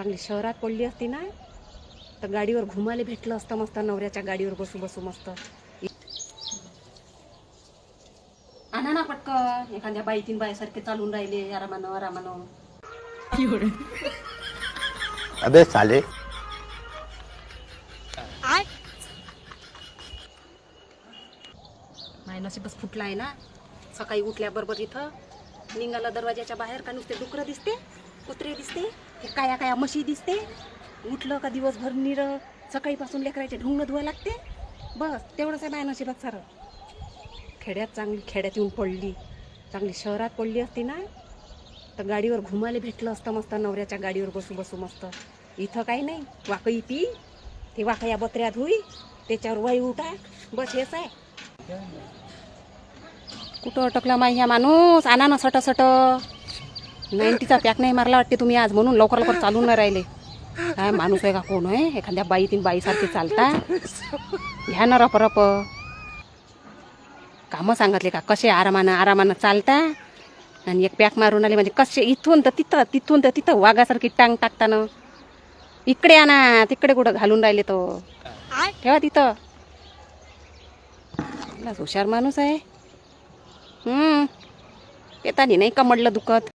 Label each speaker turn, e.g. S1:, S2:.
S1: चांगली शहरात पडली असती ना तर गाडीवर घुमाले भेटलं असतं मस्त. नवऱ्याच्या गाडीवर बसू बसू मस्त. आणा ना पटकन. एखाद्या बाई तीन बाईसारखे चालून राहिले आरामानं आरामानं.
S2: अबे साले.
S1: माय नशीबच फुटला आहे ना. सकाळी उठल्याबरोबर इथं निघाला दरवाजाच्या बाहेर का नुसते डुकरं दिसते, कुत्रे दिसते, हे काया काया म्हशी दिसते. उठलं का दिवसभर निर सकाळीपासून लेकरायचे ढुंगणं धुवा लागते. बस तेवढंच आहे माय नशीबात सारं. खेड्यात येऊन पडली. चांगली शहरात पडली असती ना तर गाडीवर घुमाले भेटलं असतं मस्त. नवऱ्याच्या गाडीवर बसू बसू मस्त. इथं काही नाही. वाकई पी, ते वाकया बत्र्यात होई, त्याच्यावर वायू उठा. बस हेच आहे. कुठं अटकला माई ह्या माणूस. आणा ना सट 90चा पॅक नाही मारला वाटते तुम्ही आज, म्हणून लवकर लवकर चालून नाही राहिले. काय माणूस आहे का कोण आहे. एखाद्या बाई तीन बाईसारखे चालता. घ्या ना रप कामं सांगितले का कसे आरामानं चालता. आणि एक पॅक मारून आले म्हणजे कसे इथून तर तिथं वाघासारखी टांग टाकताना. इकडे आणा, तिकडे कुठं घालून राहिले तो. ठेवा तिथं. हुशार माणूस आहे. येतानी नाही का मडलं दुखत.